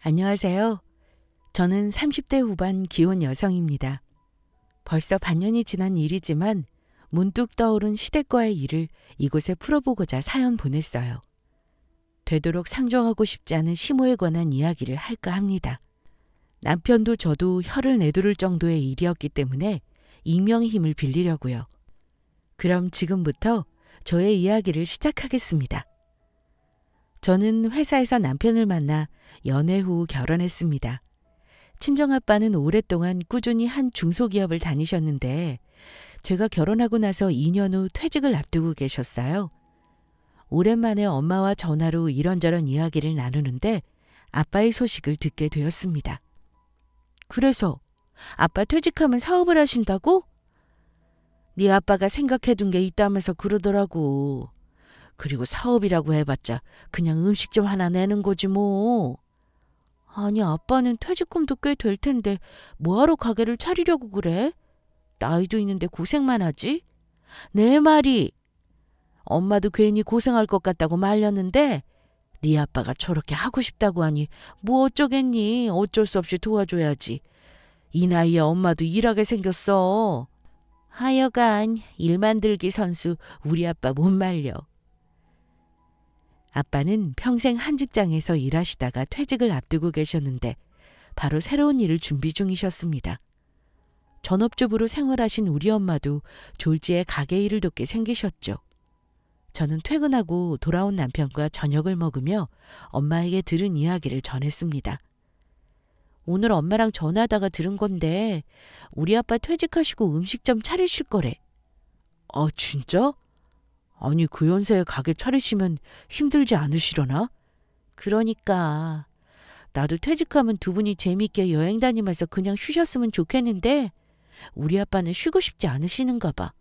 안녕하세요. 저는 30대 후반 기혼 여성입니다. 벌써 반년이 지난 일이지만 문득 떠오른 시댁과의 일을 이곳에 풀어보고자 사연 보냈어요. 되도록 상종하고 싶지 않은 시모에 관한 이야기를 할까 합니다. 남편도 저도 혀를 내두를 정도의 일이었기 때문에 익명의 힘을 빌리려고요. 그럼 지금부터 저의 이야기를 시작하겠습니다. 저는 회사에서 남편을 만나 연애 후 결혼했습니다. 친정아빠는 오랫동안 꾸준히 한 중소기업을 다니셨는데 제가 결혼하고 나서 2년 후 퇴직을 앞두고 계셨어요. 오랜만에 엄마와 전화로 이런저런 이야기를 나누는데 아빠의 소식을 듣게 되었습니다. 그래서 아빠 퇴직하면 사업을 하신다고? 네 아빠가 생각해둔 게 있다면서 그러더라고. 그리고 사업이라고 해봤자 그냥 음식점 하나 내는 거지 뭐. 아니 아빠는 퇴직금도 꽤 될 텐데 뭐하러 가게를 차리려고 그래? 나이도 있는데 고생만 하지? 내 말이. 엄마도 괜히 고생할 것 같다고 말렸는데 네 아빠가 저렇게 하고 싶다고 하니 뭐 어쩌겠니. 어쩔 수 없이 도와줘야지. 이 나이에 엄마도 일하게 생겼어. 하여간 일 만들기 선수 우리 아빠 못 말려. 아빠는 평생 한 직장에서 일하시다가 퇴직을 앞두고 계셨는데 바로 새로운 일을 준비 중이셨습니다. 전업주부로 생활하신 우리 엄마도 졸지에 가게 일을 돕게 생기셨죠. 저는 퇴근하고 돌아온 남편과 저녁을 먹으며 엄마에게 들은 이야기를 전했습니다. 오늘 엄마랑 전화하다가 들은 건데 우리 아빠 퇴직하시고 음식점 차리실 거래. 아 진짜? 아니 그 연세에 가게 차리시면 힘들지 않으시려나? 그러니까 나도 퇴직하면 두 분이 재밌게 여행 다니면서 그냥 쉬셨으면 좋겠는데 우리 아빠는 쉬고 싶지 않으시는가 봐.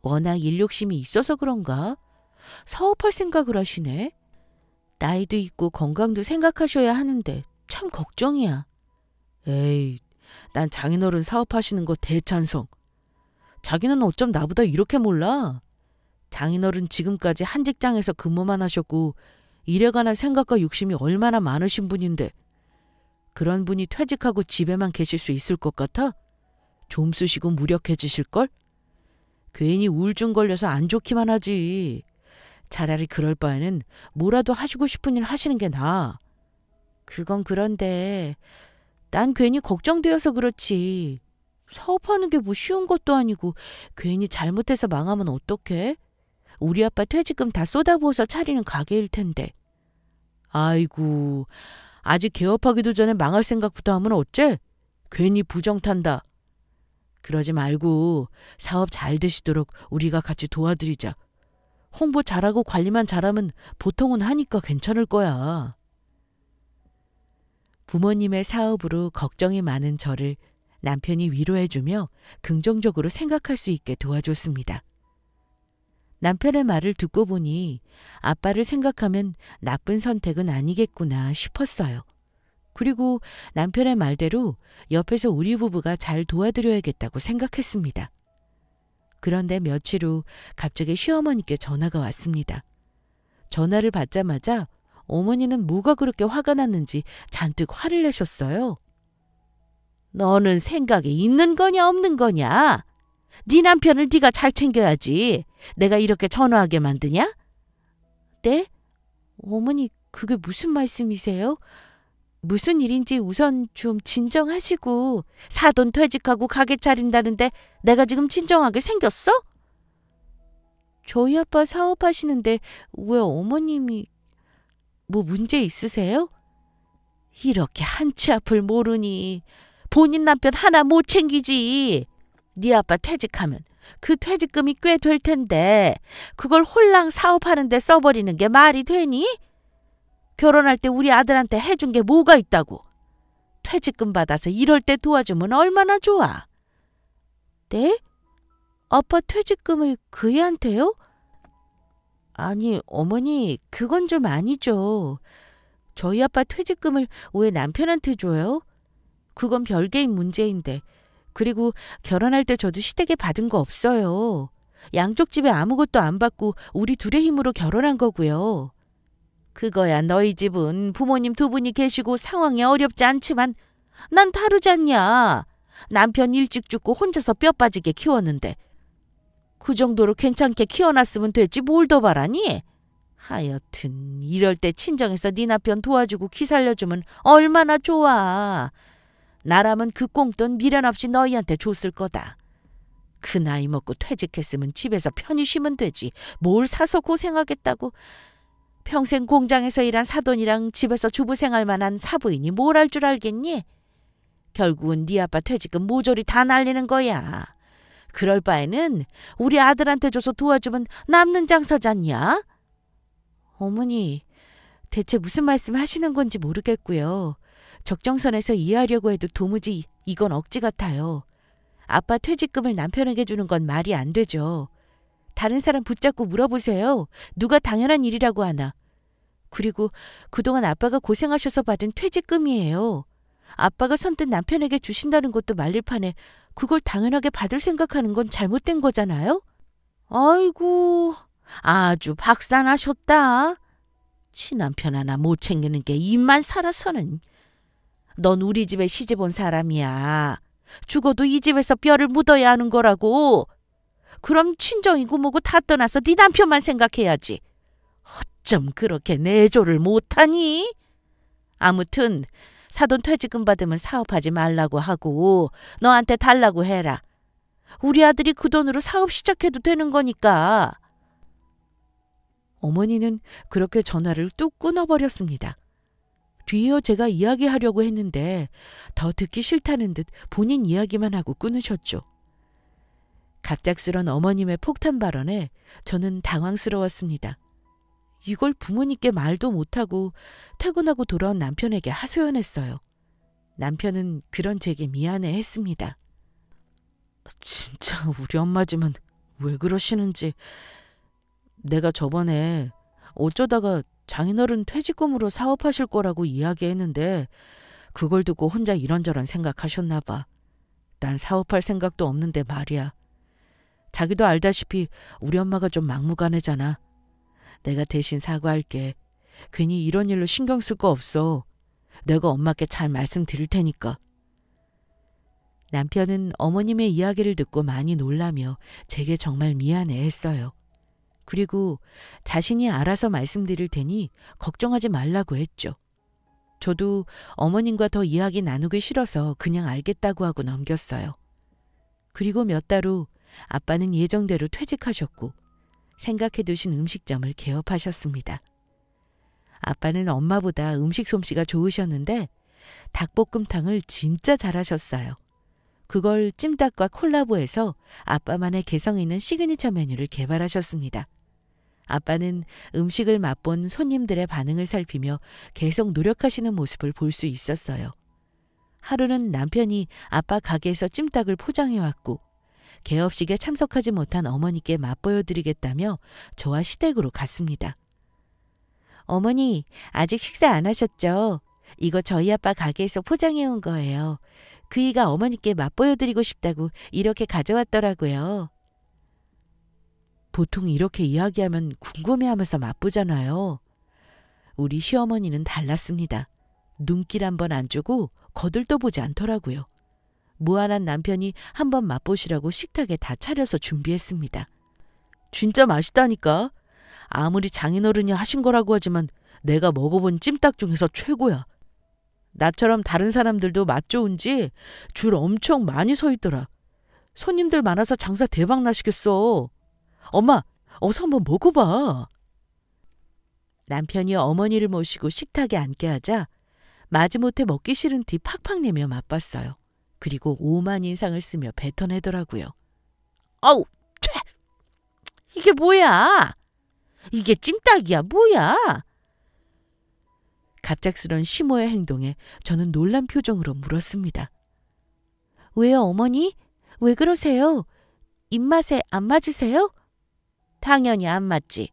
워낙 일 욕심이 있어서 그런가? 사업할 생각을 하시네. 나이도 있고 건강도 생각하셔야 하는데 참 걱정이야. 에이, 난 장인어른 사업하시는 거 대찬성. 자기는 어쩜 나보다 이렇게 몰라? 장인어른 지금까지 한 직장에서 근무만 하셨고 일에 관한 생각과 욕심이 얼마나 많으신 분인데 그런 분이 퇴직하고 집에만 계실 수 있을 것 같아? 좀 쓰시고 무력해지실걸? 괜히 우울증 걸려서 안 좋기만 하지. 차라리 그럴 바에는 뭐라도 하시고 싶은 일 하시는 게 나아. 그건 그런데 난 괜히 걱정되어서 그렇지. 사업하는 게 뭐 쉬운 것도 아니고 괜히 잘못해서 망하면 어떡해? 우리 아빠 퇴직금 다 쏟아부어서 차리는 가게일 텐데. 아이고, 아직 개업하기도 전에 망할 생각부터 하면 어째? 괜히 부정 탄다. 그러지 말고 사업 잘 되시도록 우리가 같이 도와드리자. 홍보 잘하고 관리만 잘하면 보통은 하니까 괜찮을 거야. 부모님의 사업으로 걱정이 많은 저를 남편이 위로해주며 긍정적으로 생각할 수 있게 도와줬습니다. 남편의 말을 듣고 보니 아빠를 생각하면 나쁜 선택은 아니겠구나 싶었어요. 그리고 남편의 말대로 옆에서 우리 부부가 잘 도와드려야겠다고 생각했습니다. 그런데 며칠 후 갑자기 시어머니께 전화가 왔습니다. 전화를 받자마자 어머니는 뭐가 그렇게 화가 났는지 잔뜩 화를 내셨어요. 너는 생각이 있는 거냐 없는 거냐? 네 남편을 네가 잘 챙겨야지. 내가 이렇게 전화하게 만드냐? 네? 어머니 그게 무슨 말씀이세요? 무슨 일인지 우선 좀 진정하시고. 사돈 퇴직하고 가게 차린다는데 내가 지금 진정하게 생겼어? 저희 아빠 사업하시는데 왜 어머님이 뭐 문제 있으세요? 이렇게 한치 앞을 모르니 본인 남편 하나 못 챙기지. 네 아빠 퇴직하면 그 퇴직금이 꽤 될 텐데 그걸 홀랑 사업하는 데 써버리는 게 말이 되니? 결혼할 때 우리 아들한테 해준 게 뭐가 있다고. 퇴직금 받아서 이럴 때 도와주면 얼마나 좋아. 네? 아빠 퇴직금을 그 애한테요? 아니 어머니 그건 좀 아니죠. 저희 아빠 퇴직금을 왜 남편한테 줘요? 그건 별개인 문제인데. 그리고 결혼할 때 저도 시댁에 받은 거 없어요. 양쪽 집에 아무것도 안 받고 우리 둘의 힘으로 결혼한 거고요. 그거야 너희 집은 부모님 두 분이 계시고 상황이 어렵지 않지만 난 다르잖냐. 남편 일찍 죽고 혼자서 뼈 빠지게 키웠는데 그 정도로 괜찮게 키워놨으면 되지 뭘 더 바라니? 하여튼 이럴 때 친정에서 네 남편 도와주고 기 살려주면 얼마나 좋아. 나라면 그 꽁돈 미련 없이 너희한테 줬을 거다. 그 나이 먹고 퇴직했으면 집에서 편히 쉬면 되지. 뭘 사서 고생하겠다고. 평생 공장에서 일한 사돈이랑 집에서 주부 생활만 한 사부인이 뭘 할 줄 알겠니? 결국은 네 아빠 퇴직금 모조리 다 날리는 거야. 그럴 바에는 우리 아들한테 줘서 도와주면 남는 장사잖냐? 어머니, 대체 무슨 말씀 하시는 건지 모르겠고요. 적정선에서 이해하려고 해도 도무지 이건 억지 같아요. 아빠 퇴직금을 남편에게 주는 건 말이 안 되죠. 다른 사람 붙잡고 물어보세요. 누가 당연한 일이라고 하나. 그리고 그동안 아빠가 고생하셔서 받은 퇴직금이에요. 아빠가 선뜻 남편에게 주신다는 것도 말릴 판에 그걸 당연하게 받을 생각하는 건 잘못된 거잖아요? 아이고, 아주 박산하셨다. 친남편 하나 못 챙기는 게 입만 살아서는. 넌 우리 집에 시집 온 사람이야. 죽어도 이 집에서 뼈를 묻어야 하는 거라고. 그럼 친정이고 뭐고 다 떠나서 네 남편만 생각해야지. 어쩜 그렇게 내조를 못하니? 아무튼 사돈 퇴직금 받으면 사업하지 말라고 하고 너한테 달라고 해라. 우리 아들이 그 돈으로 사업 시작해도 되는 거니까. 어머니는 그렇게 전화를 뚝 끊어버렸습니다. 뒤이어 제가 이야기하려고 했는데 더 듣기 싫다는 듯 본인 이야기만 하고 끊으셨죠. 갑작스런 어머님의 폭탄 발언에 저는 당황스러웠습니다. 이걸 부모님께 말도 못하고 퇴근하고 돌아온 남편에게 하소연했어요. 남편은 그런 제게 미안해했습니다. 진짜 우리 엄마지만 왜 그러시는지. 내가 저번에 어쩌다가 장인어른 퇴직금으로 사업하실 거라고 이야기했는데 그걸 듣고 혼자 이런저런 생각하셨나 봐. 난 사업할 생각도 없는데 말이야. 자기도 알다시피 우리 엄마가 좀 막무가내잖아. 내가 대신 사과할게. 괜히 이런 일로 신경 쓸 거 없어. 내가 엄마께 잘 말씀드릴 테니까. 남편은 어머님의 이야기를 듣고 많이 놀라며 제게 정말 미안해했어요. 그리고 자신이 알아서 말씀드릴 테니 걱정하지 말라고 했죠. 저도 어머님과 더 이야기 나누기 싫어서 그냥 알겠다고 하고 넘겼어요. 그리고 몇 달 후 아빠는 예정대로 퇴직하셨고 생각해두신 음식점을 개업하셨습니다. 아빠는 엄마보다 음식 솜씨가 좋으셨는데 닭볶음탕을 진짜 잘하셨어요. 그걸 찜닭과 콜라보해서 아빠만의 개성 있는 시그니처 메뉴를 개발하셨습니다. 아빠는 음식을 맛본 손님들의 반응을 살피며 계속 노력하시는 모습을 볼 수 있었어요. 하루는 남편이 아빠 가게에서 찜닭을 포장해왔고 개업식에 참석하지 못한 어머니께 맛보여드리겠다며 저와 시댁으로 갔습니다. 어머니, 아직 식사 안 하셨죠? 이거 저희 아빠 가게에서 포장해온 거예요. 그이가 어머니께 맛보여드리고 싶다고 이렇게 가져왔더라고요. 보통 이렇게 이야기하면 궁금해하면서 맛보잖아요. 우리 시어머니는 달랐습니다. 눈길 한번 안 주고 거들떠 보지 않더라고요. 무안한 남편이 한번 맛보시라고 식탁에 다 차려서 준비했습니다. 진짜 맛있다니까. 아무리 장인어른이 하신 거라고 하지만 내가 먹어본 찜닭 중에서 최고야. 나처럼 다른 사람들도 맛 좋은지 줄 엄청 많이 서 있더라. 손님들 많아서 장사 대박 나시겠어. 엄마, 어서 한번 먹어봐. 남편이 어머니를 모시고 식탁에 앉게 하자 마지못해 먹기 싫은 티 팍팍 내며 맛봤어요. 그리고 오만 인상을 쓰며 뱉어내더라고요. 아우, 이게 뭐야? 이게 찜닭이야, 뭐야? 갑작스런 시모의 행동에 저는 놀란 표정으로 물었습니다. 왜요, 어머니? 왜 그러세요? 입맛에 안 맞으세요? 당연히 안 맞지.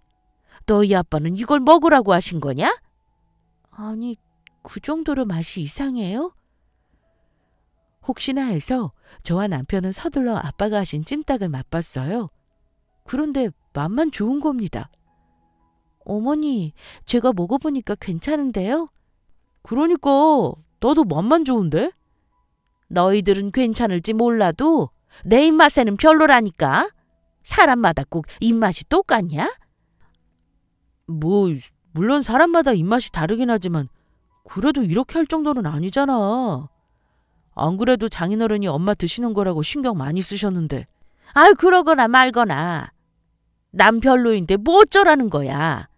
너희 아빠는 이걸 먹으라고 하신 거냐? 아니, 그 정도로 맛이 이상해요? 혹시나 해서 저와 남편은 서둘러 아빠가 하신 찜닭을 맛봤어요. 그런데 맛만 좋은 겁니다. 어머니, 제가 먹어보니까 괜찮은데요? 그러니까 너도 맛만 좋은데? 너희들은 괜찮을지 몰라도 내 입맛에는 별로라니까. 사람마다 꼭 입맛이 똑같냐? 뭐 물론 사람마다 입맛이 다르긴 하지만 그래도 이렇게 할 정도는 아니잖아. 안 그래도 장인어른이 엄마 드시는 거라고 신경 많이 쓰셨는데. 아유, 그러거나 말거나. 남 별로인데 뭐 어쩌라는 거야.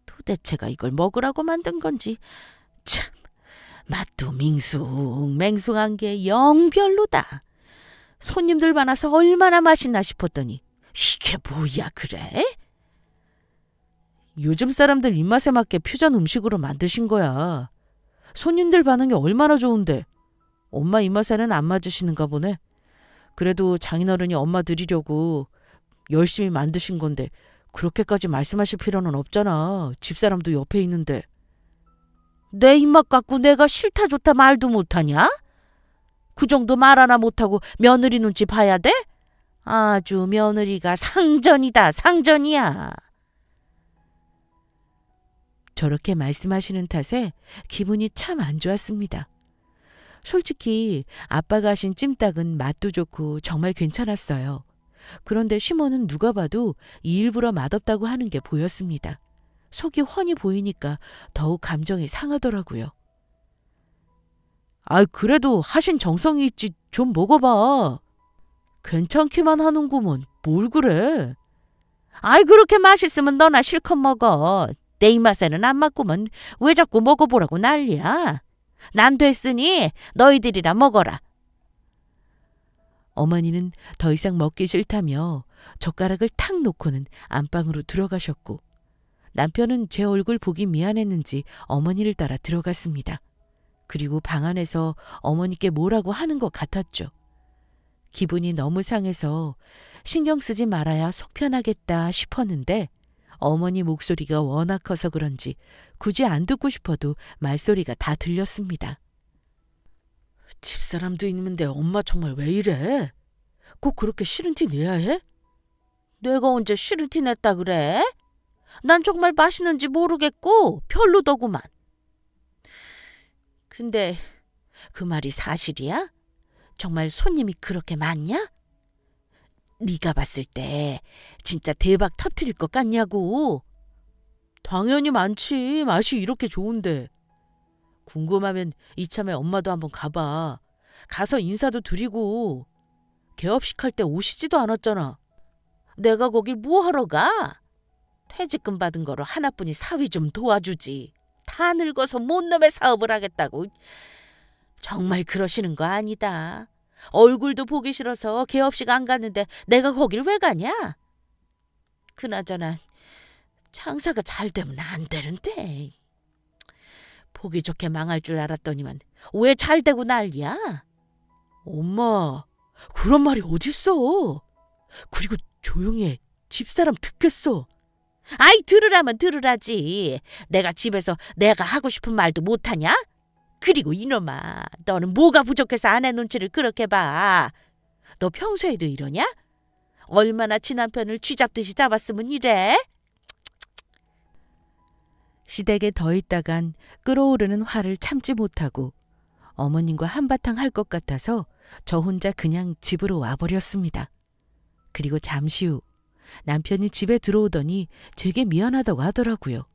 도대체가 이걸 먹으라고 만든 건지. 참, 맛도 맹숭맹숭한 게 영 별로다. 손님들 많아서 얼마나 맛있나 싶었더니 이게 뭐야 그래? 요즘 사람들 입맛에 맞게 퓨전 음식으로 만드신 거야. 손님들 반응이 얼마나 좋은데. 엄마 입맛에는 안 맞으시는가 보네. 그래도 장인어른이 엄마 드리려고 열심히 만드신 건데 그렇게까지 말씀하실 필요는 없잖아. 집사람도 옆에 있는데. 내 입맛 갖고 내가 싫다 좋다 말도 못하냐? 그 정도 말 하나 못하고 며느리 눈치 봐야 돼? 아주 며느리가 상전이다, 상전이야. 저렇게 말씀하시는 탓에 기분이 참 안 좋았습니다. 솔직히 아빠가 하신 찜닭은 맛도 좋고 정말 괜찮았어요. 그런데 시모는 누가 봐도 일부러 맛없다고 하는 게 보였습니다. 속이 훤히 보이니까 더욱 감정이 상하더라고요. 아, 그래도 하신 정성이 있지 좀 먹어봐. 괜찮기만 하는구먼. 뭘 그래? 아이, 그렇게 맛있으면 너나 실컷 먹어. 내 입맛에는 안 맞구먼. 왜 자꾸 먹어보라고 난리야. 난 됐으니 너희들이라 먹어라. 어머니는 더 이상 먹기 싫다며 젓가락을 탁 놓고는 안방으로 들어가셨고 남편은 제 얼굴 보기 미안했는지 어머니를 따라 들어갔습니다. 그리고 방 안에서 어머니께 뭐라고 하는 것 같았죠. 기분이 너무 상해서 신경 쓰지 말아야 속 편하겠다 싶었는데 어머니 목소리가 워낙 커서 그런지 굳이 안 듣고 싶어도 말소리가 다 들렸습니다. 집사람도 있는데 엄마 정말 왜 이래? 꼭 그렇게 싫은 티 내야 해? 내가 언제 싫은 티 냈다 그래? 난 정말 맛있는지 모르겠고 별로더구만. 근데 그 말이 사실이야? 정말 손님이 그렇게 많냐? 네가 봤을 때 진짜 대박 터뜨릴 것 같냐고. 당연히 많지. 맛이 이렇게 좋은데. 궁금하면 이참에 엄마도 한번 가봐. 가서 인사도 드리고. 개업식 할 때 오시지도 않았잖아. 내가 거길 뭐 하러 가? 퇴직금 받은 거로 하나뿐이 사위 좀 도와주지. 다 늙어서 뭔 놈의 사업을 하겠다고. 정말 그러시는 거 아니다. 얼굴도 보기 싫어서 개업식 안 갔는데 내가 거길 왜 가냐? 그나저나 장사가 잘 되면 안 되는데. 보기 좋게 망할 줄 알았더니만 왜 잘 되고 난리야? 엄마, 그런 말이 어딨어. 그리고 조용히 해. 집사람 듣겠어. 아이, 들으라면 들으라지. 내가 집에서 내가 하고 싶은 말도 못하냐? 그리고 이놈아, 너는 뭐가 부족해서 아내 눈치를 그렇게 봐. 너 평소에도 이러냐? 얼마나 지 남편을 쥐잡듯이 잡았으면 이래? 시댁에 더 있다간 끓어오르는 화를 참지 못하고 어머님과 한바탕 할 것 같아서 저 혼자 그냥 집으로 와버렸습니다. 그리고 잠시 후 남편이 집에 들어오더니 되게 미안하다고 하더라고요.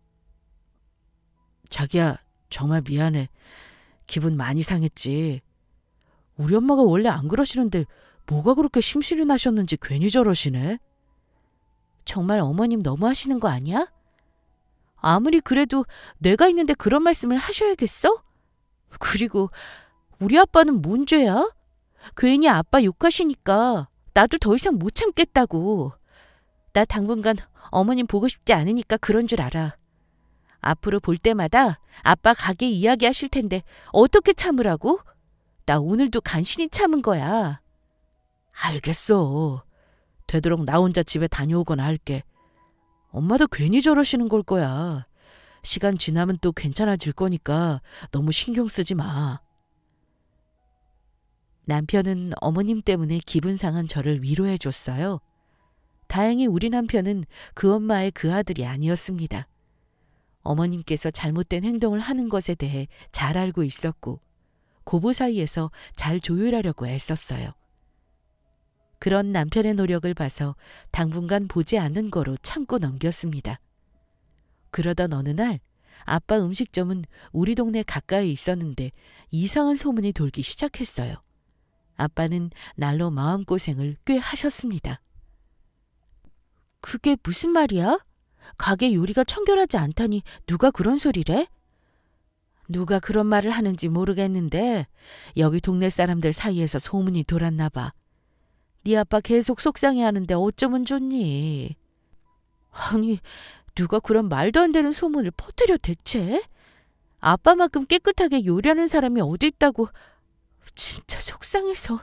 자기야, 정말 미안해. 기분 많이 상했지. 우리 엄마가 원래 안 그러시는데 뭐가 그렇게 심술이 나셨는지 괜히 저러시네. 정말 어머님 너무하시는 거 아니야? 아무리 그래도 내가 있는데 그런 말씀을 하셔야겠어? 그리고 우리 아빠는 뭔 죄야? 괜히 아빠 욕하시니까 나도 더 이상 못 참겠다고. 나 당분간 어머님 보고 싶지 않으니까 그런 줄 알아. 앞으로 볼 때마다 아빠 가게 이야기하실 텐데 어떻게 참으라고? 나 오늘도 간신히 참은 거야. 알겠어. 되도록 나 혼자 집에 다녀오거나 할게. 엄마도 괜히 저러시는 걸 거야. 시간 지나면 또 괜찮아질 거니까 너무 신경 쓰지 마. 남편은 어머님 때문에 기분 상한 저를 위로해 줬어요. 다행히 우리 남편은 그 엄마의 그 아들이 아니었습니다. 어머님께서 잘못된 행동을 하는 것에 대해 잘 알고 있었고 고부 사이에서 잘 조율하려고 애썼어요. 그런 남편의 노력을 봐서 당분간 보지 않는 거로 참고 넘겼습니다. 그러던 어느 날 아빠 음식점은 우리 동네 가까이 있었는데 이상한 소문이 돌기 시작했어요. 아빠는 날로 마음고생을 꽤 하셨습니다. 그게 무슨 말이야? 가게 요리가 청결하지 않다니 누가 그런 소리래? 누가 그런 말을 하는지 모르겠는데 여기 동네 사람들 사이에서 소문이 돌았나 봐. 네 아빠 계속 속상해하는데 어쩌면 좋니? 아니, 누가 그런 말도 안 되는 소문을 퍼뜨려 대체? 아빠만큼 깨끗하게 요리하는 사람이 어디 있다고. 진짜 속상해서.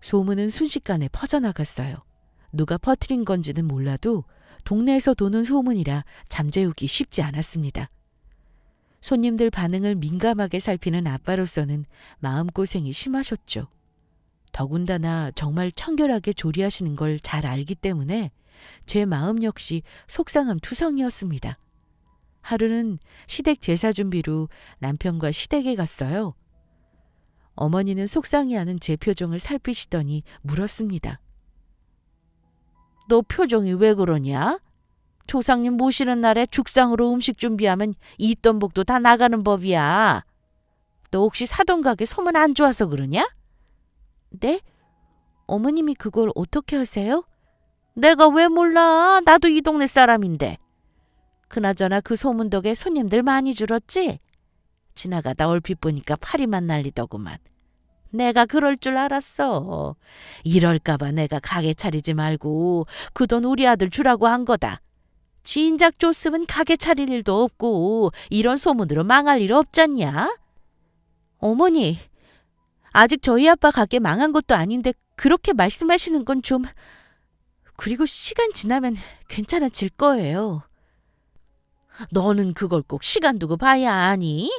소문은 순식간에 퍼져나갔어요. 누가 퍼뜨린 건지는 몰라도 동네에서 도는 소문이라 잠재우기 쉽지 않았습니다. 손님들 반응을 민감하게 살피는 아빠로서는 마음고생이 심하셨죠. 더군다나 정말 청결하게 조리하시는 걸 잘 알기 때문에 제 마음 역시 속상함 투성이었습니다. 하루는 시댁 제사 준비로 남편과 시댁에 갔어요. 어머니는 속상해하는 제 표정을 살피시더니 물었습니다. 너 표정이 왜 그러냐? 조상님 모시는 날에 죽상으로 음식 준비하면 있던 복도 다 나가는 법이야. 너 혹시 사돈 가게 소문 안 좋아서 그러냐? 네? 어머님이 그걸 어떻게 하세요? 내가 왜 몰라? 나도 이 동네 사람인데. 그나저나 그 소문 덕에 손님들 많이 줄었지? 지나가다 얼핏 보니까 파리만 날리더구만. 내가 그럴 줄 알았어. 이럴까봐 내가 가게 차리지 말고 그 돈 우리 아들 주라고 한 거다. 진작 줬으면 가게 차릴 일도 없고 이런 소문으로 망할 일 없잖냐? 어머니, 아직 저희 아빠 가게 망한 것도 아닌데 그렇게 말씀하시는 건 좀... 그리고 시간 지나면 괜찮아질 거예요. 너는 그걸 꼭 시간 두고 봐야 아니?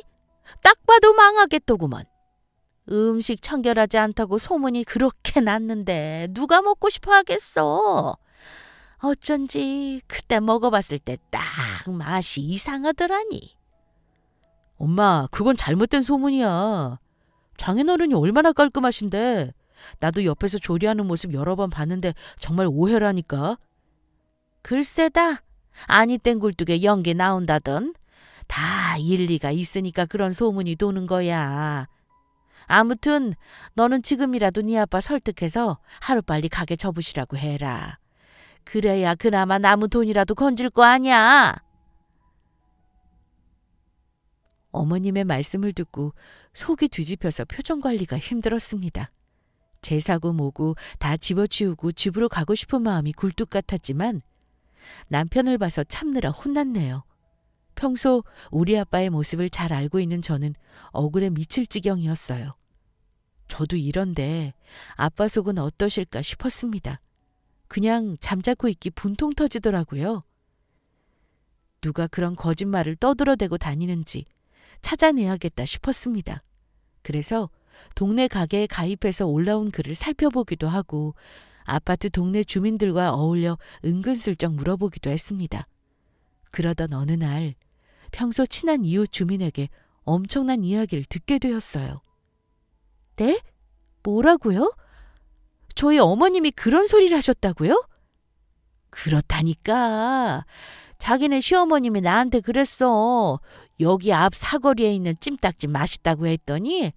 딱 봐도 망하겠더구먼. 음식 청결하지 않다고 소문이 그렇게 났는데 누가 먹고 싶어 하겠어? 어쩐지 그때 먹어봤을 때 딱 맛이 이상하더라니. 엄마, 그건 잘못된 소문이야. 장인어른이 얼마나 깔끔하신데. 나도 옆에서 조리하는 모습 여러 번 봤는데 정말 오해라니까. 글쎄다. 아니 땐 굴뚝에 연기 나온다던. 다 일리가 있으니까 그런 소문이 도는 거야. 아무튼 너는 지금이라도 네 아빠 설득해서 하루빨리 가게 접으시라고 해라. 그래야 그나마 남은 돈이라도 건질 거 아니야. 어머님의 말씀을 듣고 속이 뒤집혀서 표정 관리가 힘들었습니다. 제사고 뭐고 다 집어치우고 집으로 가고 싶은 마음이 굴뚝 같았지만 남편을 봐서 참느라 혼났네요. 평소 우리 아빠의 모습을 잘 알고 있는 저는 억울해 미칠 지경이었어요. 저도 이런데 아빠 속은 어떠실까 싶었습니다. 그냥 잠자코 있기 분통 터지더라고요. 누가 그런 거짓말을 떠들어대고 다니는지 찾아내야겠다 싶었습니다. 그래서 동네 가게에 가입해서 올라온 글을 살펴보기도 하고 아파트 동네 주민들과 어울려 은근슬쩍 물어보기도 했습니다. 그러던 어느 날 평소 친한 이웃 주민에게 엄청난 이야기를 듣게 되었어요. 네? 뭐라고요? 저희 어머님이 그런 소리를 하셨다고요? 그렇다니까. 자기네 시어머님이 나한테 그랬어. 여기 앞 사거리에 있는 찜닭집 맛있다고 했더니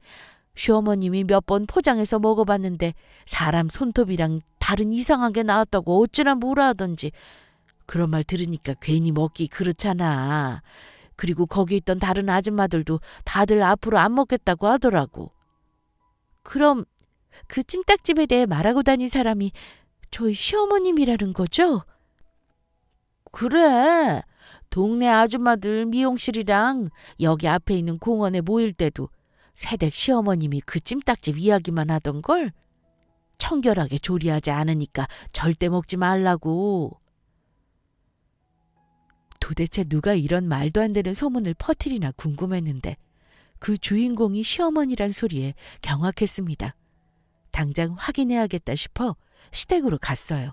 시어머님이 몇 번 포장해서 먹어봤는데 사람 손톱이랑 다른 이상한 게 나왔다고 어찌나 뭐라 하던지. 그런 말 들으니까 괜히 먹기 그렇잖아. 그리고 거기 있던 다른 아줌마들도 다들 앞으로 안 먹겠다고 하더라고. 그럼 그 찜닭집에 대해 말하고 다닌 사람이 저희 시어머님이라는 거죠? 그래. 동네 아줌마들 미용실이랑 여기 앞에 있는 공원에 모일 때도 새댁 시어머님이 그 찜닭집 이야기만 하던걸. 청결하게 조리하지 않으니까 절대 먹지 말라고. 도대체 누가 이런 말도 안 되는 소문을 퍼뜨리나 궁금했는데 그 주인공이 시어머니란 소리에 경악했습니다. 당장 확인해야겠다 싶어 시댁으로 갔어요.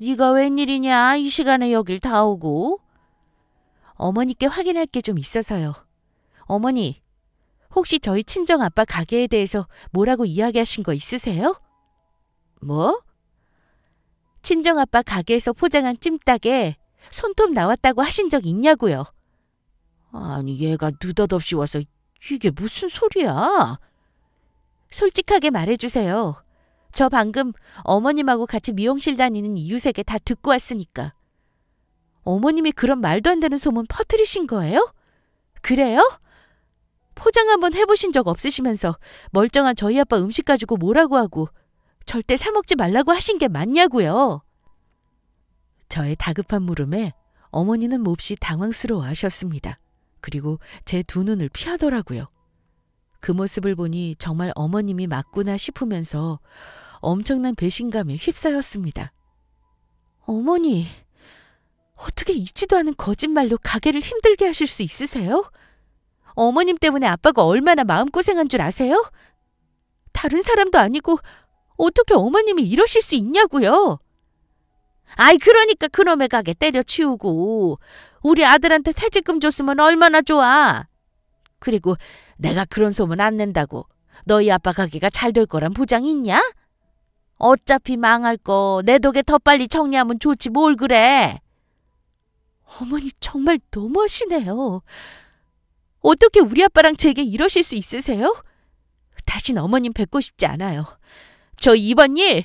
네가 웬일이냐? 이 시간에 여길 다 오고. 어머니께 확인할 게 좀 있어서요. 어머니, 혹시 저희 친정아빠 가게에 대해서 뭐라고 이야기하신 거 있으세요? 뭐? 친정아빠 가게에서 포장한 찜닭에 손톱 나왔다고 하신 적 있냐고요. 아니, 얘가 느닷없이 와서 이게 무슨 소리야? 솔직하게 말해주세요. 저 방금 어머님하고 같이 미용실 다니는 이웃에게 다 듣고 왔으니까. 어머님이 그런 말도 안 되는 소문 퍼뜨리신 거예요? 그래요? 포장 한번 해보신 적 없으시면서 멀쩡한 저희 아빠 음식 가지고 뭐라고 하고 절대 사 먹지 말라고 하신 게 맞냐고요. 저의 다급한 물음에 어머니는 몹시 당황스러워 하셨습니다. 그리고 제 두 눈을 피하더라고요. 그 모습을 보니 정말 어머님이 맞구나 싶으면서 엄청난 배신감에 휩싸였습니다. 어머니, 어떻게 있지도 않은 거짓말로 가게를 힘들게 하실 수 있으세요? 어머님 때문에 아빠가 얼마나 마음고생한 줄 아세요? 다른 사람도 아니고 어떻게 어머님이 이러실 수 있냐고요? 아이, 그러니까 그놈의 가게 때려치우고 우리 아들한테 퇴직금 줬으면 얼마나 좋아. 그리고 내가 그런 소문 안 낸다고 너희 아빠 가게가 잘 될 거란 보장이 있냐? 어차피 망할 거 내 덕에 더 빨리 정리하면 좋지 뭘 그래. 어머니 정말 너무하시네요. 어떻게 우리 아빠랑 제게 이러실 수 있으세요? 다신 어머님 뵙고 싶지 않아요. 저 이번 일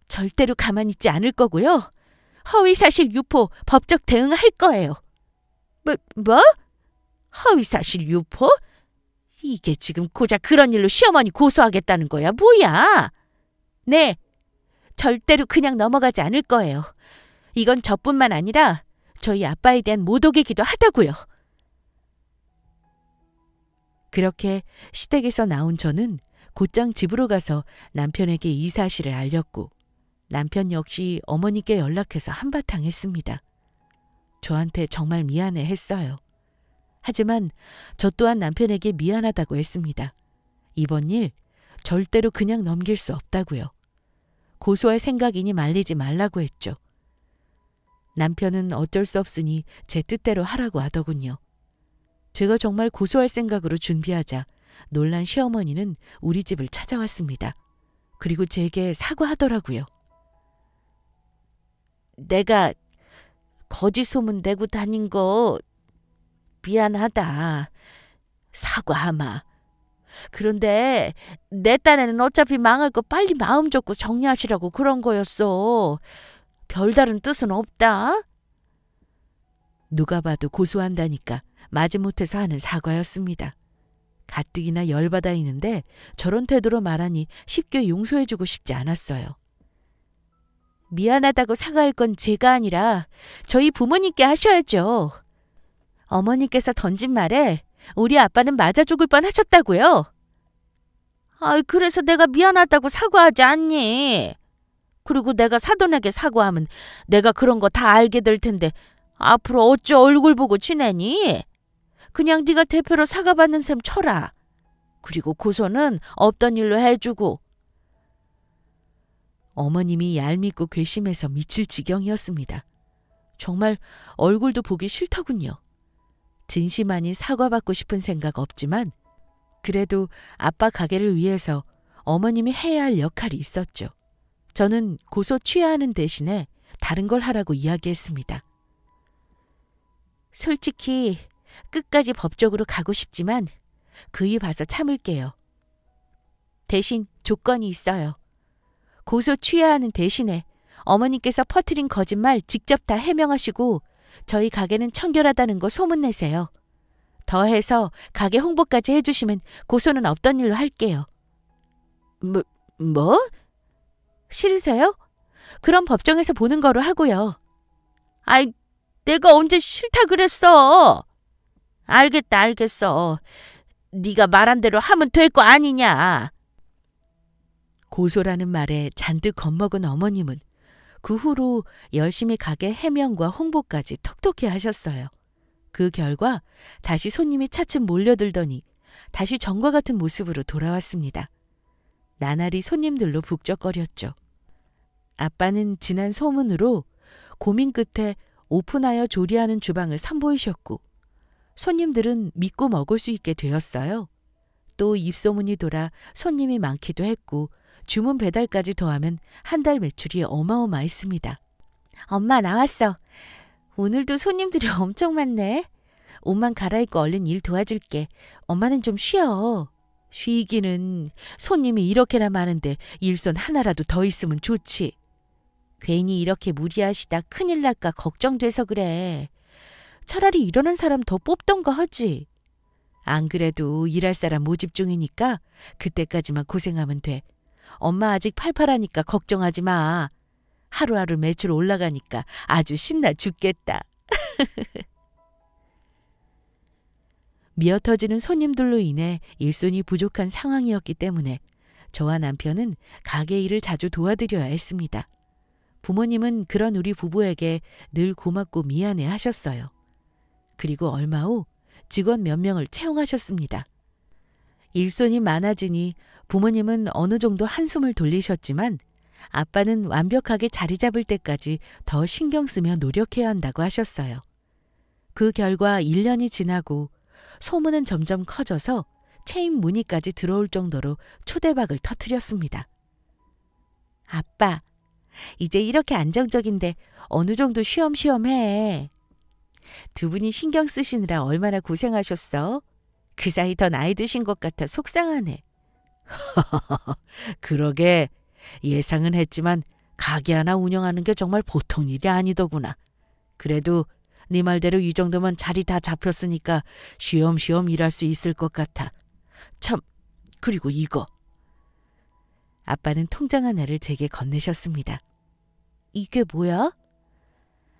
절대로 가만히 있지 않을 거고요. 허위사실 유포 법적 대응할 거예요. 뭐? 허위사실 유포? 이게 지금 고작 그런 일로 시어머니 고소하겠다는 거야? 뭐야? 네, 절대로 그냥 넘어가지 않을 거예요. 이건 저뿐만 아니라 저희 아빠에 대한 모독이기도 하다고요. 그렇게 시댁에서 나온 저는 곧장 집으로 가서 남편에게 이 사실을 알렸고 남편 역시 어머니께 연락해서 한바탕 했습니다. 저한테 정말 미안해 했어요. 하지만 저 또한 남편에게 미안하다고 했습니다. 이번 일 절대로 그냥 넘길 수 없다고요. 고소할 생각이니 말리지 말라고 했죠. 남편은 어쩔 수 없으니 제 뜻대로 하라고 하더군요. 제가 정말 고소할 생각으로 준비하자 놀란 시어머니는 우리 집을 찾아왔습니다. 그리고 제게 사과하더라고요. 내가 거짓 소문 내고 다닌 거 미안하다. 사과하마. 그런데 내 딴에는 어차피 망할 거 빨리 마음 접고 정리하시라고 그런 거였어. 별다른 뜻은 없다. 누가 봐도 고소한다니까 마지못해서 하는 사과였습니다. 가뜩이나 열받아 있는데 저런 태도로 말하니 쉽게 용서해주고 싶지 않았어요. 미안하다고 사과할 건 제가 아니라 저희 부모님께 하셔야죠. 어머니께서 던진 말에 우리 아빠는 맞아 죽을 뻔 하셨다고요. 그래서 내가 미안하다고 사과하지 않니? 그리고 내가 사돈에게 사과하면 내가 그런 거 다 알게 될 텐데 앞으로 어찌 얼굴 보고 지내니? 그냥 네가 대표로 사과받는 셈 쳐라. 그리고 고소는 없던 일로 해주고. 어머님이 얄밉고 괘씸해서 미칠 지경이었습니다. 정말 얼굴도 보기 싫더군요. 진심만이 사과받고 싶은 생각 없지만 그래도 아빠 가게를 위해서 어머님이 해야 할 역할이 있었죠. 저는 고소 취하하는 대신에 다른 걸 하라고 이야기했습니다. 솔직히 끝까지 법적으로 가고 싶지만 그이 봐서 참을게요. 대신 조건이 있어요. 고소 취하하는 대신에 어머니께서 퍼뜨린 거짓말 직접 다 해명하시고 저희 가게는 청결하다는 거 소문내세요. 더해서 가게 홍보까지 해주시면 고소는 없던 일로 할게요. 뭐? 싫으세요? 그럼 법정에서 보는 거로 하고요. 내가 언제 싫다 그랬어. 알겠어. 네가 말한 대로 하면 될 거 아니냐. 고소라는 말에 잔뜩 겁먹은 어머님은 그 후로 열심히 가게 해명과 홍보까지 톡톡히 하셨어요. 그 결과 다시 손님이 차츰 몰려들더니 다시 전과 같은 모습으로 돌아왔습니다. 나날이 손님들로 북적거렸죠. 아빠는 지난 소문으로 고민 끝에 오픈하여 조리하는 주방을 선보이셨고 손님들은 믿고 먹을 수 있게 되었어요. 또 입소문이 돌아 손님이 많기도 했고 주문 배달까지 더하면 한 달 매출이 어마어마했습니다. 엄마 나왔어. 오늘도 손님들이 엄청 많네. 옷만 갈아입고 얼른 일 도와줄게. 엄마는 좀 쉬어. 쉬기는 손님이 이렇게나 많은데 일손 하나라도 더 있으면 좋지. 괜히 이렇게 무리하시다 큰일 날까 걱정돼서 그래. 차라리 일하는 사람 더 뽑던가 하지. 안 그래도 일할 사람 모집 중이니까 그때까지만 고생하면 돼. 엄마 아직 팔팔하니까 걱정하지 마. 하루하루 매출 올라가니까 아주 신나 죽겠다. 미어터지는 손님들로 인해 일손이 부족한 상황이었기 때문에 저와 남편은 가게 일을 자주 도와드려야 했습니다. 부모님은 그런 우리 부부에게 늘 고맙고 미안해 하셨어요. 그리고 얼마 후 직원 몇 명을 채용하셨습니다. 일손이 많아지니 부모님은 어느 정도 한숨을 돌리셨지만 아빠는 완벽하게 자리 잡을 때까지 더 신경 쓰며 노력해야 한다고 하셨어요. 그 결과 1년이 지나고 소문은 점점 커져서 체인 문의까지 들어올 정도로 초대박을 터뜨렸습니다. 아빠, 이제 이렇게 안정적인데 어느 정도 쉬엄쉬엄 해. 두 분이 신경 쓰시느라 얼마나 고생하셨어? 그 사이 더 나이 드신 것 같아 속상하네. 그러게 예상은 했지만 가게 하나 운영하는 게 정말 보통 일이 아니더구나. 그래도 네 말대로 이 정도면 자리 다 잡혔으니까 쉬엄쉬엄 일할 수 있을 것 같아. 참, 그리고 이거. 아빠는 통장 하나를 제게 건네셨습니다. 이게 뭐야?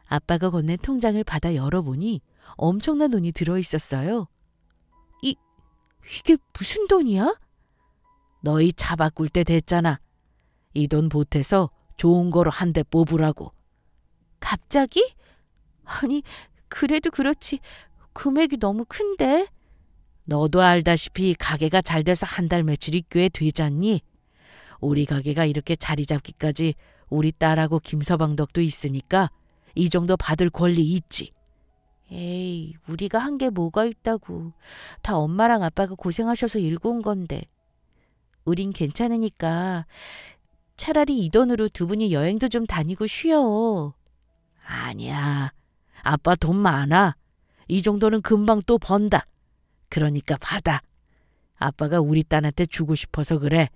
아빠가 건넨 통장을 받아 열어보니 엄청난 돈이 들어있었어요. 이게 무슨 돈이야? 너희 차 바꿀 때 됐잖아. 이 돈 보태서 좋은 거로 한 대 뽑으라고. 갑자기? 아니, 그래도 그렇지. 금액이 너무 큰데? 너도 알다시피 가게가 잘 돼서 한 달 매출이 꽤 되잖니? 우리 가게가 이렇게 자리 잡기까지 우리 딸하고 김서방 덕도 있으니까 이 정도 받을 권리 있지. 에이, 우리가 한 게 뭐가 있다고. 다 엄마랑 아빠가 고생하셔서 일궈온 건데. 우린 괜찮으니까 차라리 이 돈으로 두 분이 여행도 좀 다니고 쉬어. 아니야. 아빠 돈 많아. 이 정도는 금방 또 번다. 그러니까 받아. 아빠가 우리 딸한테 주고 싶어서 그래.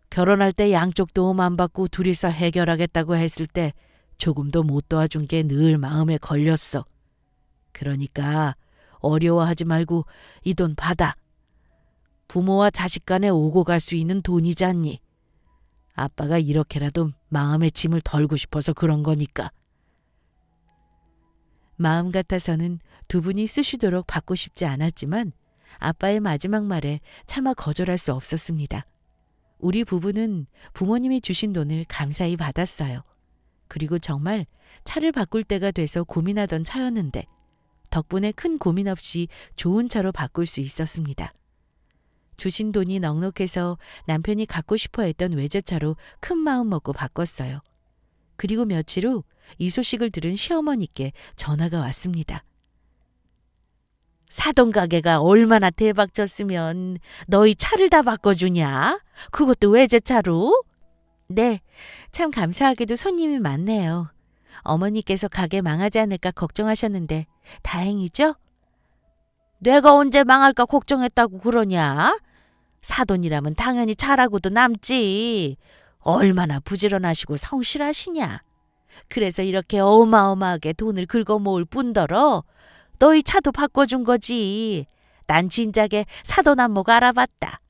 결혼할 때 양쪽 도움 안 받고 둘이서 해결하겠다고 했을 때 조금도 못 도와준 게 늘 마음에 걸렸어. 그러니까 어려워하지 말고 이 돈 받아. 부모와 자식 간에 오고 갈 수 있는 돈이잖니. 아빠가 이렇게라도 마음의 짐을 덜고 싶어서 그런 거니까. 마음 같아서는 두 분이 쓰시도록 받고 싶지 않았지만 아빠의 마지막 말에 차마 거절할 수 없었습니다. 우리 부부는 부모님이 주신 돈을 감사히 받았어요. 그리고 정말 차를 바꿀 때가 돼서 고민하던 차였는데 덕분에 큰 고민 없이 좋은 차로 바꿀 수 있었습니다. 주신 돈이 넉넉해서 남편이 갖고 싶어 했던 외제차로 큰 마음 먹고 바꿨어요. 그리고 며칠 후 이 소식을 들은 시어머니께 전화가 왔습니다. 사돈 가게가 얼마나 대박쳤으면 너희 차를 다 바꿔주냐? 그것도 외제차로? 네, 참 감사하게도 손님이 많네요. 어머니께서 가게 망하지 않을까 걱정하셨는데 다행이죠? 내가 언제 망할까 걱정했다고 그러냐? 사돈이라면 당연히 차라고도 남지. 얼마나 부지런하시고 성실하시냐. 그래서 이렇게 어마어마하게 돈을 긁어 모을 뿐더러 너희 차도 바꿔준 거지. 난 진작에 사돈 안목 알아봤다.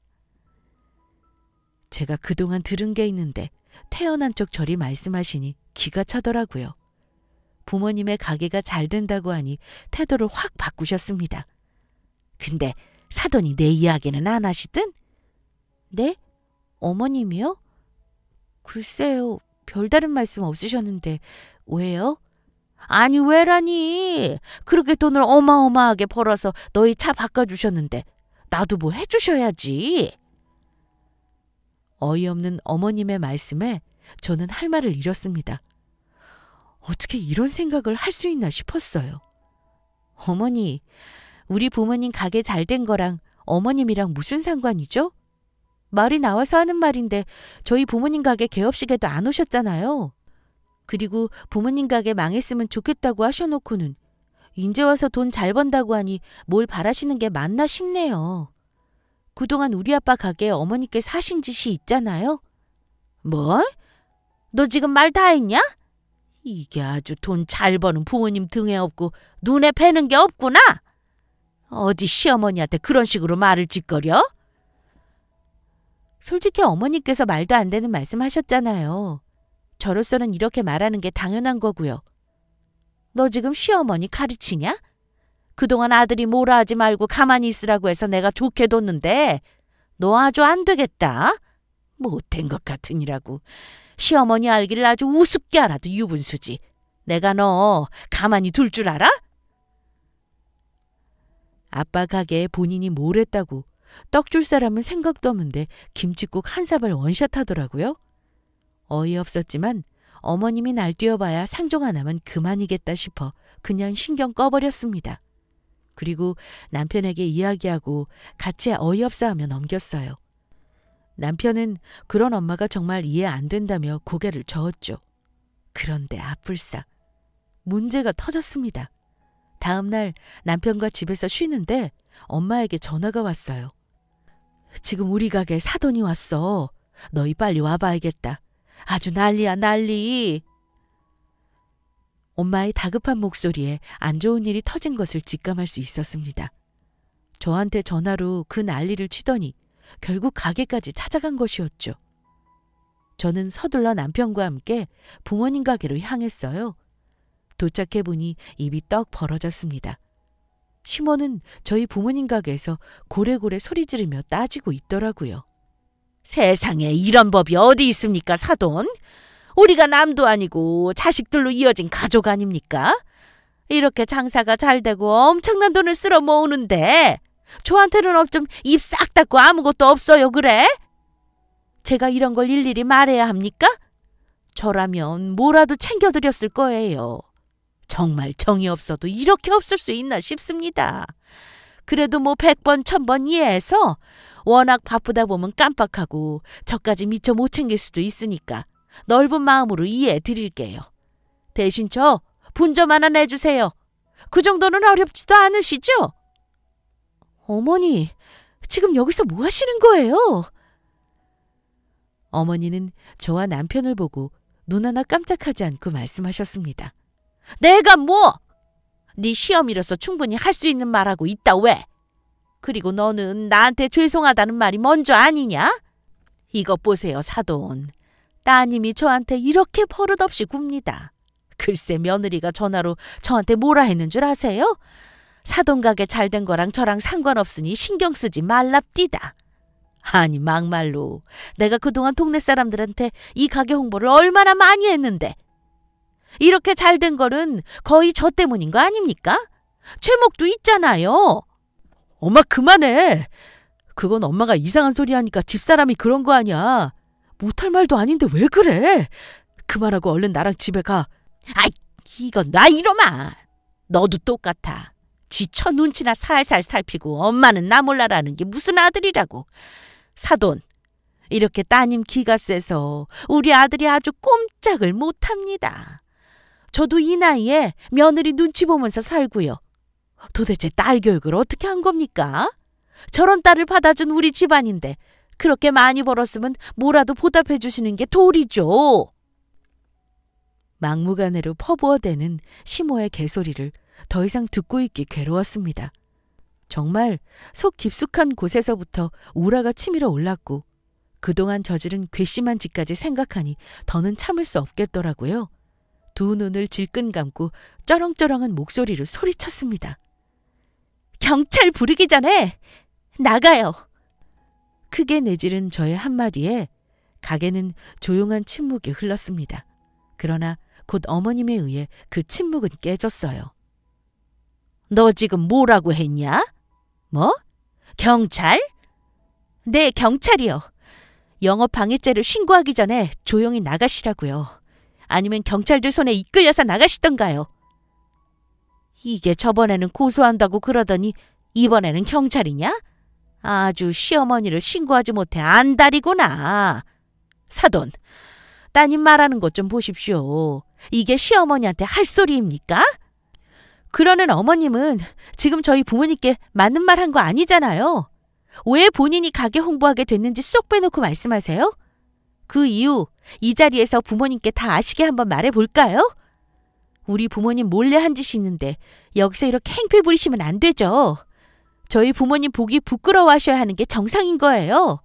제가 그동안 들은 게 있는데 태어난 쪽 저리 말씀하시니 기가 차더라고요. 부모님의 가게가 잘 된다고 하니 태도를 확 바꾸셨습니다. 근데 사돈이 내 이야기는 안 하시든? 네? 어머님이요? 글쎄요. 별다른 말씀 없으셨는데 왜요? 아니 왜라니. 그렇게 돈을 어마어마하게 벌어서 너희 차 바꿔주셨는데 나도 뭐 해주셔야지. 어이없는 어머님의 말씀에 저는 할 말을 잃었습니다. 어떻게 이런 생각을 할 수 있나 싶었어요. 어머니, 우리 부모님 가게 잘 된 거랑 어머님이랑 무슨 상관이죠? 말이 나와서 하는 말인데 저희 부모님 가게 개업식에도 안 오셨잖아요. 그리고 부모님 가게 망했으면 좋겠다고 하셔놓고는 인제 와서 돈 잘 번다고 하니 뭘 바라시는 게 맞나 싶네요. 그동안 우리 아빠 가게에 어머니께 사신 짓이 있잖아요. 뭐? 너 지금 말 다 했냐? 이게 아주 돈 잘 버는 부모님 등에 업고 눈에 뵈는 게 없구나. 어디 시어머니한테 그런 식으로 말을 짓거려? 솔직히 어머니께서 말도 안 되는 말씀하셨잖아요. 저로서는 이렇게 말하는 게 당연한 거고요. 너 지금 시어머니 가르치냐? 그동안 아들이 뭐라 하지 말고 가만히 있으라고 해서 내가 좋게 뒀는데 너 아주 안 되겠다. 못된 것 같으니라고. 시어머니 알기를 아주 우습게 알아도 유분수지. 내가 너 가만히 둘 줄 알아? 아빠 가게에 본인이 뭘 했다고 떡 줄 사람은 생각도 없는데 김칫국 한 사발 원샷 하더라고요. 어이없었지만 어머님이 날뛰어봐야 상종 하나면 그만이겠다 싶어 그냥 신경 꺼버렸습니다. 그리고 남편에게 이야기하고 같이 어이없어하며 넘겼어요. 남편은 그런 엄마가 정말 이해 안 된다며 고개를 저었죠. 그런데 아뿔싸 문제가 터졌습니다. 다음 날 남편과 집에서 쉬는데 엄마에게 전화가 왔어요. 지금 우리 가게에 사돈이 왔어. 너희 빨리 와봐야겠다. 아주 난리야 난리. 엄마의 다급한 목소리에 안 좋은 일이 터진 것을 직감할 수 있었습니다. 저한테 전화로 그 난리를 치더니 결국 가게까지 찾아간 것이었죠. 저는 서둘러 남편과 함께 부모님 가게로 향했어요. 도착해보니 입이 떡 벌어졌습니다. 시모는 저희 부모님 가게에서 고래고래 소리 지르며 따지고 있더라고요. 세상에 이런 법이 어디 있습니까, 사돈? 우리가 남도 아니고 자식들로 이어진 가족 아닙니까? 이렇게 장사가 잘 되고 엄청난 돈을 쓸어 모으는데 저한테는 좀 입 싹 닫고 아무것도 없어요 그래? 제가 이런 걸 일일이 말해야 합니까? 저라면 뭐라도 챙겨드렸을 거예요. 정말 정이 없어도 이렇게 없을 수 있나 싶습니다. 그래도 뭐 100번 1000번 이해해서 워낙 바쁘다 보면 깜빡하고 저까지 미처 못 챙길 수도 있으니까 넓은 마음으로 이해해 드릴게요. 대신 저 분점 하나 내주세요. 그 정도는 어렵지도 않으시죠? 어머니, 지금 여기서 뭐 하시는 거예요? 어머니는 저와 남편을 보고 눈 하나 깜짝하지 않고 말씀하셨습니다. 내가 뭐? 네 시어미로서 충분히 할 수 있는 말하고 있다 왜? 그리고 너는 나한테 죄송하다는 말이 먼저 아니냐? 이것 보세요 사돈. 따님이 저한테 이렇게 버릇없이 굽니다. 글쎄 며느리가 전화로 저한테 뭐라 했는 줄 아세요? 사돈 가게 잘된 거랑 저랑 상관없으니 신경 쓰지 말랍디다. 아니 막말로 내가 그동안 동네 사람들한테 이 가게 홍보를 얼마나 많이 했는데 이렇게 잘된 거는 거의 저 때문인 거 아닙니까? 최목도 있잖아요. 엄마 그만해. 그건 엄마가 이상한 소리 하니까 집사람이 그런 거 아니야. 못할 말도 아닌데 왜 그래? 그만하고 얼른 나랑 집에 가. 아이 이건 나 이놈아. 너도 똑같아. 지 처 눈치나 살살 살피고 엄마는 나 몰라라는 게 무슨 아들이라고. 사돈, 이렇게 따님 기가 세서 우리 아들이 아주 꼼짝을 못합니다. 저도 이 나이에 며느리 눈치 보면서 살고요. 도대체 딸 교육을 어떻게 한 겁니까? 저런 딸을 받아준 우리 집안인데 그렇게 많이 벌었으면 뭐라도 보답해 주시는 게 도리죠. 막무가내로 퍼부어대는 시모의 개소리를 더 이상 듣고 있기 괴로웠습니다. 정말 속 깊숙한 곳에서부터 우라가 치밀어 올랐고 그동안 저지른 괘씸한 짓까지 생각하니 더는 참을 수 없겠더라고요. 두 눈을 질끈 감고 쩌렁쩌렁한 목소리로 소리쳤습니다. 경찰 부르기 전에 나가요. 크게 내지른 저의 한마디에 가게는 조용한 침묵이 흘렀습니다. 그러나 곧 어머님에 의해 그 침묵은 깨졌어요. 너 지금 뭐라고 했냐? 뭐? 경찰? 네, 경찰이요. 영업방해죄로 신고하기 전에 조용히 나가시라고요. 아니면 경찰들 손에 이끌려서 나가시던가요. 이게 저번에는 고소한다고 그러더니 이번에는 경찰이냐? 아주 시어머니를 신고하지 못해 안달이구나. 사돈, 따님 말하는 것 좀 보십시오. 이게 시어머니한테 할 소리입니까? 그러는 어머님은 지금 저희 부모님께 맞는 말 한 거 아니잖아요. 왜 본인이 가게 홍보하게 됐는지 쏙 빼놓고 말씀하세요? 그 이유 이 자리에서 부모님께 다 아시게 한번 말해볼까요? 우리 부모님 몰래 한 짓이 있는데 여기서 이렇게 행패 부리시면 안 되죠. 저희 부모님 보기 부끄러워하셔야 하는 게 정상인 거예요.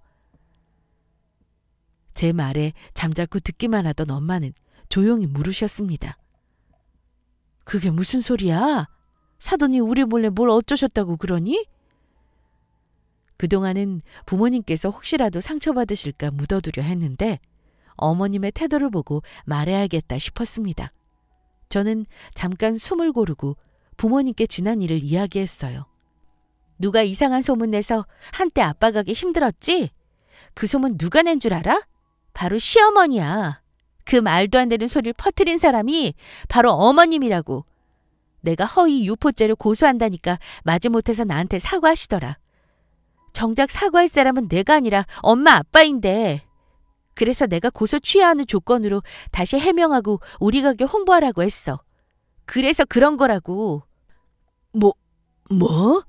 제 말에 잠자코 듣기만 하던 엄마는 조용히 물으셨습니다. 그게 무슨 소리야? 사돈이 우리 몰래 뭘 어쩌셨다고 그러니? 그동안은 부모님께서 혹시라도 상처받으실까 묻어두려 했는데 어머님의 태도를 보고 말해야겠다 싶었습니다. 저는 잠깐 숨을 고르고 부모님께 지난 일을 이야기했어요. 누가 이상한 소문 내서 한때 아빠 가기 힘들었지? 그 소문 누가 낸 줄 알아? 바로 시어머니야. 그 말도 안 되는 소리를 퍼뜨린 사람이 바로 어머님이라고. 내가 허위 유포죄로 고소한다니까 마지못해서 나한테 사과하시더라. 정작 사과할 사람은 내가 아니라 엄마 아빠인데. 그래서 내가 고소 취하하는 조건으로 다시 해명하고 우리 가게 홍보하라고 했어. 그래서 그런 거라고. 뭐?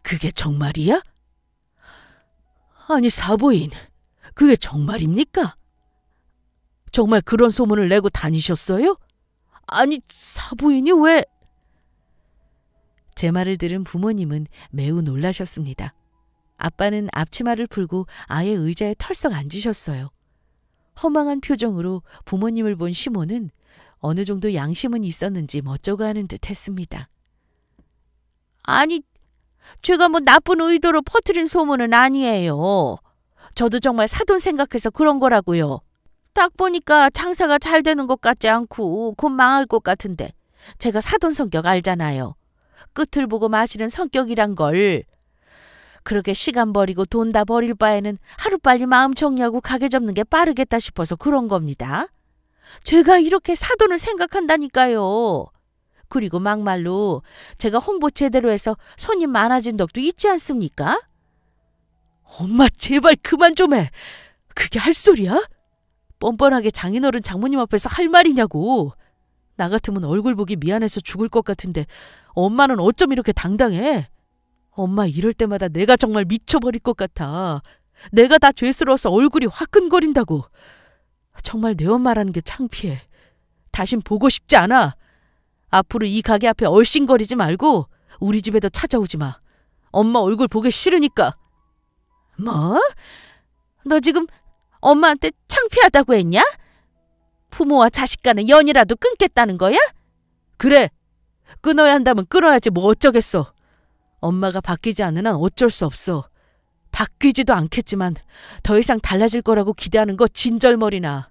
그게 정말이야? 아니 사부인, 그게 정말입니까? 정말 그런 소문을 내고 다니셨어요? 아니 사부인이 왜... 제 말을 들은 부모님은 매우 놀라셨습니다. 아빠는 앞치마를 풀고 아예 의자에 털썩 앉으셨어요. 허망한 표정으로 부모님을 본 시모는 어느 정도 양심은 있었는지 멋쩍어하는 듯 했습니다. 아니, 제가 뭐 나쁜 의도로 퍼뜨린 소문은 아니에요. 저도 정말 사돈 생각해서 그런 거라고요. 딱 보니까 장사가 잘 되는 것 같지 않고 곧 망할 것 같은데 제가 사돈 성격 알잖아요. 끝을 보고 마시는 성격이란 걸. 그렇게 시간 버리고 돈 다 버릴 바에는 하루빨리 마음 정리하고 가게 접는 게 빠르겠다 싶어서 그런 겁니다. 제가 이렇게 사돈을 생각한다니까요. 그리고 막말로 제가 홍보 제대로 해서 손님 많아진 덕도 있지 않습니까? 엄마 제발 그만 좀 해. 그게 할 소리야? 뻔뻔하게 장인어른 장모님 앞에서 할 말이냐고. 나 같으면 얼굴 보기 미안해서 죽을 것 같은데 엄마는 어쩜 이렇게 당당해? 엄마 이럴 때마다 내가 정말 미쳐버릴 것 같아. 내가 다 죄스러워서 얼굴이 화끈거린다고. 정말 내 엄마라는 게 창피해. 다신 보고 싶지 않아. 앞으로 이 가게 앞에 얼씬거리지 말고 우리 집에도 찾아오지 마. 엄마 얼굴 보기 싫으니까. 뭐? 너 지금 엄마한테 창피하다고 했냐? 부모와 자식 간의 연이라도 끊겠다는 거야? 그래. 끊어야 한다면 끊어야지 뭐 어쩌겠어. 엄마가 바뀌지 않는 한 어쩔 수 없어. 바뀌지도 않겠지만 더 이상 달라질 거라고 기대하는 거 진절머리나.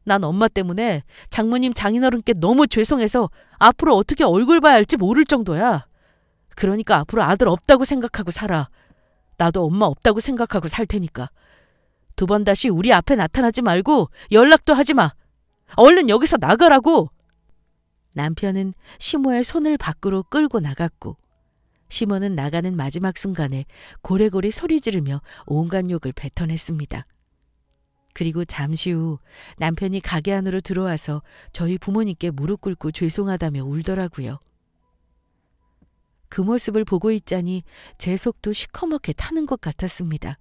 난 엄마 때문에 장모님 장인어른께 너무 죄송해서 앞으로 어떻게 얼굴 봐야 할지 모를 정도야. 그러니까 앞으로 아들 없다고 생각하고 살아. 나도 엄마 없다고 생각하고 살 테니까. 두 번 다시 우리 앞에 나타나지 말고 연락도 하지 마. 얼른 여기서 나가라고. 남편은 시모의 손을 밖으로 끌고 나갔고 시모는 나가는 마지막 순간에 고래고래 소리 지르며 온갖 욕을 뱉어냈습니다. 그리고 잠시 후 남편이 가게 안으로 들어와서 저희 부모님께 무릎 꿇고 죄송하다며 울더라고요. 그 모습을 보고 있자니 제 속도 시커멓게 타는 것 같았습니다.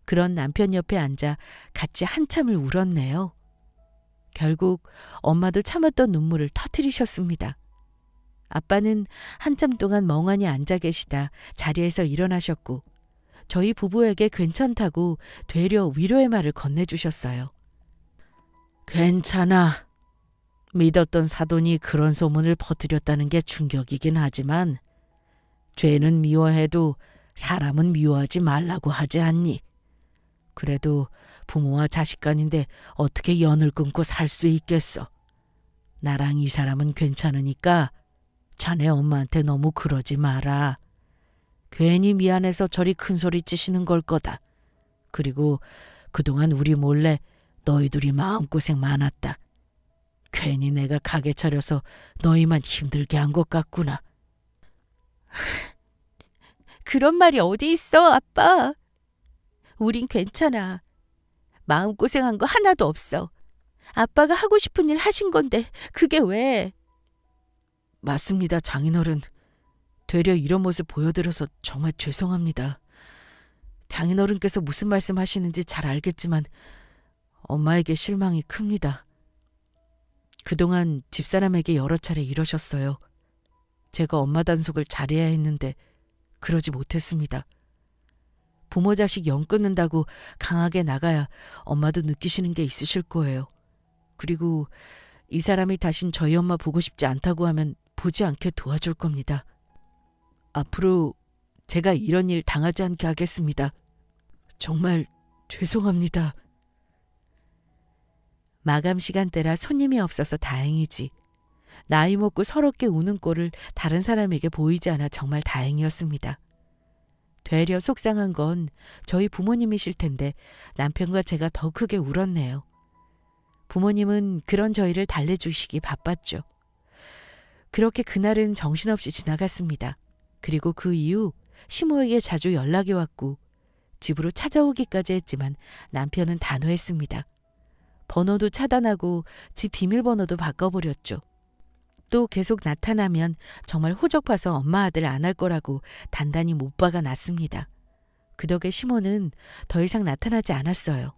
그런 남편 옆에 앉아 같이 한참을 울었네요. 결국 엄마도 참았던 눈물을 터뜨리셨습니다. 아빠는 한참 동안 멍하니 앉아 계시다 자리에서 일어나셨고 저희 부부에게 괜찮다고 되려 위로의 말을 건네주셨어요. 괜찮아. 믿었던 사돈이 그런 소문을 퍼뜨렸다는 게 충격이긴 하지만 죄는 미워해도 사람은 미워하지 말라고 하지 않니? 그래도 부모와 자식 간인데 어떻게 연을 끊고 살 수 있겠어. 나랑 이 사람은 괜찮으니까 자네 엄마한테 너무 그러지 마라. 괜히 미안해서 저리 큰 소리 치시는 걸 거다. 그리고 그동안 우리 몰래 너희들이 마음고생 많았다. 괜히 내가 가게 차려서 너희만 힘들게 한 것 같구나. 그런 말이 어디 있어, 아빠. 우린 괜찮아. 마음고생한 거 하나도 없어. 아빠가 하고 싶은 일 하신 건데 그게 왜? 맞습니다, 장인어른. 되려 이런 모습 보여드려서 정말 죄송합니다. 장인어른께서 무슨 말씀하시는지 잘 알겠지만 엄마에게 실망이 큽니다. 그동안 집사람에게 여러 차례 이러셨어요. 제가 엄마 단속을 잘해야 했는데 그러지 못했습니다. 부모 자식 연 끊는다고 강하게 나가야 엄마도 느끼시는 게 있으실 거예요. 그리고 이 사람이 다신 저희 엄마 보고 싶지 않다고 하면 보지 않게 도와줄 겁니다. 앞으로 제가 이런 일 당하지 않게 하겠습니다. 정말 죄송합니다. 마감 시간대라 손님이 없어서 다행이지. 나이 먹고 서럽게 우는 꼴을 다른 사람에게 보이지 않아 정말 다행이었습니다. 되려 속상한 건 저희 부모님이실 텐데 남편과 제가 더 크게 울었네요. 부모님은 그런 저희를 달래주시기 바빴죠. 그렇게 그날은 정신없이 지나갔습니다. 그리고 그 이후 시모에게 자주 연락이 왔고 집으로 찾아오기까지 했지만 남편은 단호했습니다. 번호도 차단하고 집 비밀번호도 바꿔버렸죠. 또 계속 나타나면 정말 호적봐서 엄마 아들 안 할 거라고 단단히 못 박아 놨습니다. 그 덕에 시모는 더 이상 나타나지 않았어요.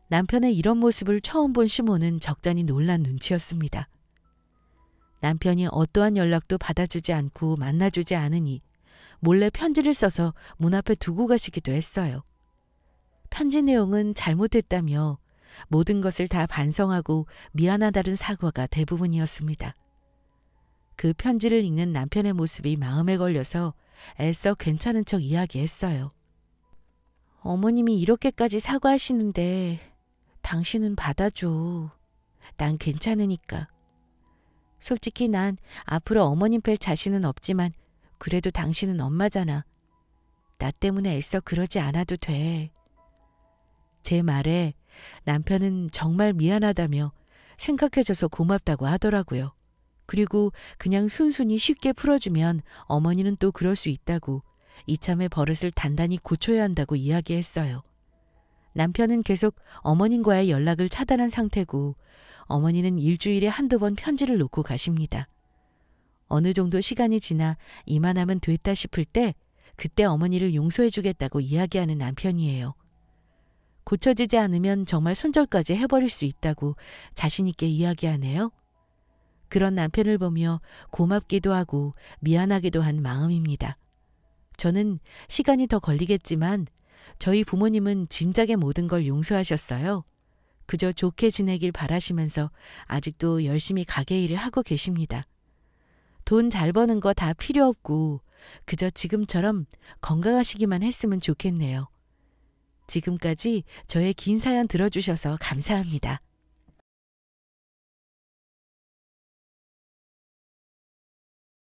남편의 이런 모습을 처음 본 시모는 적잖이 놀란 눈치였습니다. 남편이 어떠한 연락도 받아주지 않고 만나주지 않으니 몰래 편지를 써서 문 앞에 두고 가시기도 했어요. 편지 내용은 잘못했다며 모든 것을 다 반성하고 미안하다는 사과가 대부분이었습니다. 그 편지를 읽는 남편의 모습이 마음에 걸려서 애써 괜찮은 척 이야기했어요. 어머님이 이렇게까지 사과하시는데 당신은 받아줘. 난 괜찮으니까. 솔직히 난 앞으로 어머님 뵐 자신은 없지만 그래도 당신은 엄마잖아. 나 때문에 애써 그러지 않아도 돼. 제 말에 남편은 정말 미안하다며 생각해줘서 고맙다고 하더라고요. 그리고 그냥 순순히 쉽게 풀어주면 어머니는 또 그럴 수 있다고 이참에 버릇을 단단히 고쳐야 한다고 이야기했어요. 남편은 계속 어머님과의 연락을 차단한 상태고 어머니는 일주일에 한두 번 편지를 놓고 가십니다. 어느 정도 시간이 지나 이만하면 됐다 싶을 때 그때 어머니를 용서해주겠다고 이야기하는 남편이에요. 고쳐지지 않으면 정말 손절까지 해버릴 수 있다고 자신 있게 이야기하네요. 그런 남편을 보며 고맙기도 하고 미안하기도 한 마음입니다. 저는 시간이 더 걸리겠지만 저희 부모님은 진작에 모든 걸 용서하셨어요. 그저 좋게 지내길 바라시면서 아직도 열심히 가게 일을 하고 계십니다. 돈 잘 버는 거 다 필요 없고 그저 지금처럼 건강하시기만 했으면 좋겠네요. 지금까지 저의 긴 사연 들어주셔서 감사합니다.